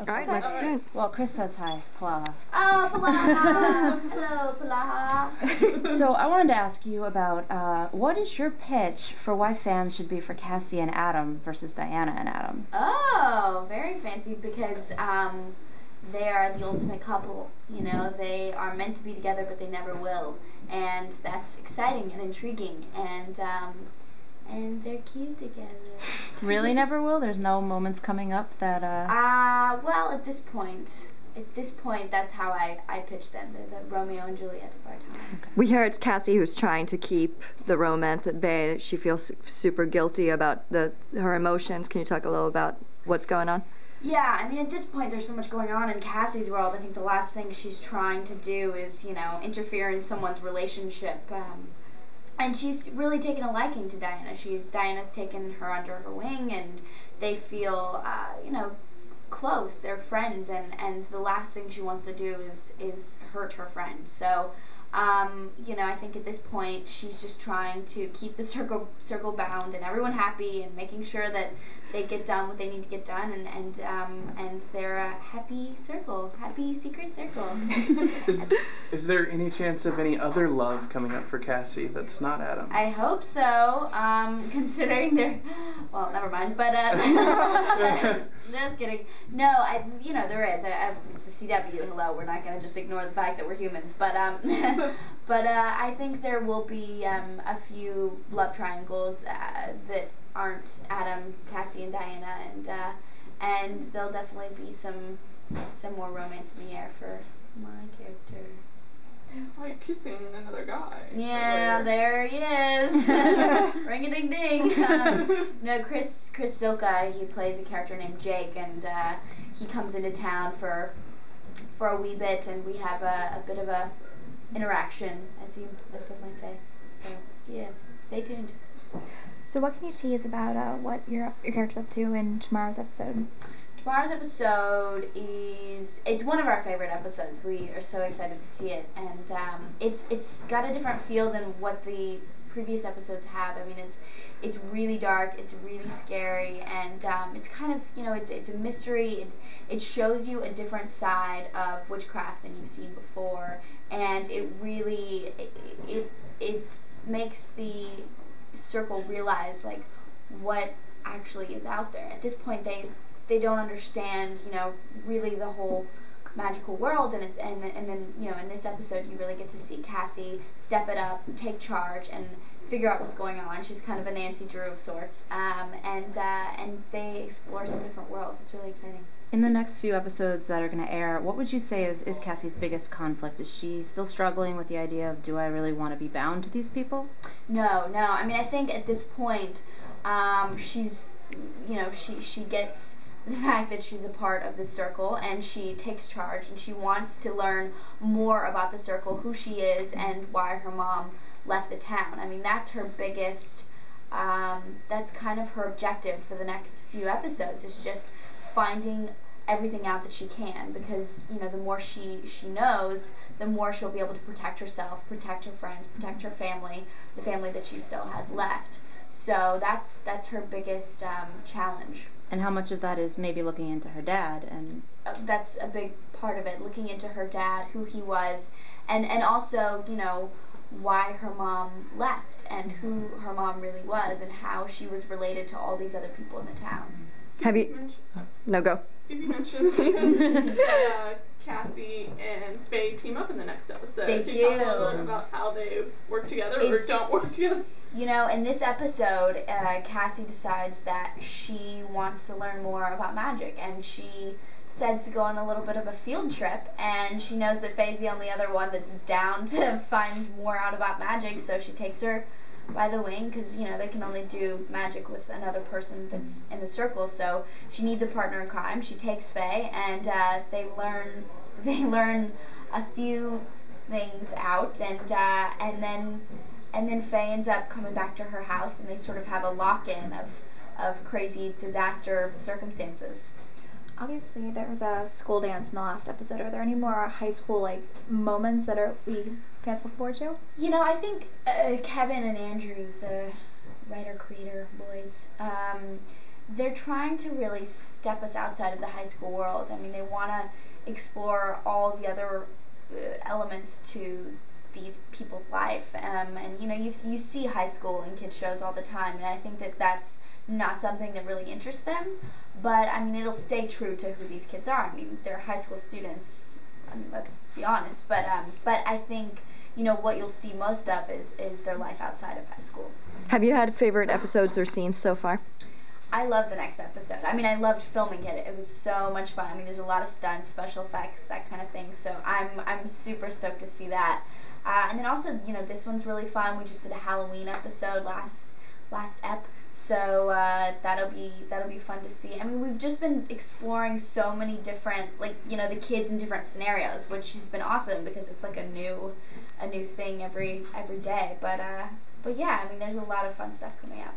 All right, let's do it. Well, Chris says hi. Palaha. Oh, Palaha! Hello, Palaha. So I wanted to ask you about what is your pitch for why fans should be for Cassie and Adam versus Diana and Adam? Oh, very fancy because they are the ultimate couple. You know, they are meant to be together, but they never will, and that's exciting and intriguing, and they're cute together. Really never will? There's no moments coming up that Well, at this point, that's how I pitch them. They're the Romeo and Juliet of our time. Okay. We hear it's Cassie who's trying to keep the romance at bay. She feels super guilty about her emotions. Can you talk a little about what's going on? Yeah, I mean, at this point, there's so much going on in Cassie's world. I think the last thing she's trying to do is, interfere in someone's relationship. And she's really taken a liking to Diana. Diana's taken her under her wing, and they feel, close. They're friends, and the last thing she wants to do is hurt her friend. So, I think at this point she's just trying to keep the circle bound and everyone happy, and making sure that they get done what they need to get done, and they're a happy secret circle. Is there any chance of any other love coming up for Cassie that's not Adam? I hope so, considering they're, well, never mind, but, just kidding. No, there is. It's the CW, hello, we're not going to just ignore the fact that we're humans, but I think there will be a few love triangles that aren't Adam, Cassie, and Diana, and there'll definitely be some more romance in the air for my character. It's like kissing another guy. Yeah, there he is. Ring-a-ding-ding. No, Chris Silka, he plays a character named Jake, and he comes into town for a wee bit, and we have a bit of a interaction, as one might say. So, yeah, stay tuned. So what can you tease about what your character's up to in tomorrow's episode? Tomorrow's episode it's one of our favorite episodes. We are so excited to see it, and it's got a different feel than what the previous episodes have. I mean, it's really dark, it's really scary, and it's kind of, it's a mystery. It shows you a different side of witchcraft than you've seen before, and it really it makes the circle realize like what actually is out there. At this point, they don't understand, really the whole magical world, and then, in this episode you really get to see Cassie step it up, take charge, and figure out what's going on. She's kind of a Nancy Drew of sorts, and they explore some different worlds. It's really exciting. In the next few episodes that are going to air, what would you say is Cassie's biggest conflict? Is she still struggling with the idea of, do I really want to be bound to these people? No. I mean, I think at this point, she's, she gets the fact that she's a part of the circle, and she takes charge, and she wants to learn more about the circle, who she is, and why her mom left the town. I mean, that's her biggest, that's kind of her objective for the next few episodes, is just finding everything out that she can, because, the more she knows, the more she'll be able to protect herself, protect her friends, protect her family, the family that she still has left. So that's her biggest challenge. And how much of that is maybe looking into her dad? And that's a big part of it, looking into her dad, who he was, and also, why her mom left, and who her mom really was, and how she was related to all these other people in the town. Have you? No, go. You mentioned that Cassie and Faye team up in the next episode. They Can do. you talk a little bit about how they work together or don't work together? In this episode, Cassie decides that she wants to learn more about magic, and she decides to go on a little bit of a field trip, and she knows that Faye's the only other one that's down to find more out about magic, so she takes her by the wing, because they can only do magic with another person that's in the circle, so she needs a partner in crime. She takes Faye, and they learn a few things out, and then Faye ends up coming back to her house, and they sort of have a lock-in of crazy disaster circumstances. Obviously, there was a school dance in the last episode. Are there any more high school moments that fans look forward to? I think Kevin and Andrew, the writer-creator boys, they're trying to really step us outside of the high school world. I mean, they want to explore all the other elements to these people's life, and you know, you see high school in kids shows all the time, and I think that that's not something that really interests them. But I mean, it'll stay true to who these kids are. I mean, they're high school students. I mean, let's be honest. But I think, you know, what you'll see most of is their life outside of high school. Have you had favorite episodes or scenes so far? I love the next episode. I mean, I loved filming it. It was so much fun. I mean, there's a lot of stunts, special effects, that kind of thing. So I'm super stoked to see that. And then also, you know, this one's really fun. We just did a Halloween episode last ep, so that'll be fun to see. I mean, we've just been exploring so many different, like, you know, the kids in different scenarios, which has been awesome because it's like a new thing every day. But yeah, I mean, there's a lot of fun stuff coming up.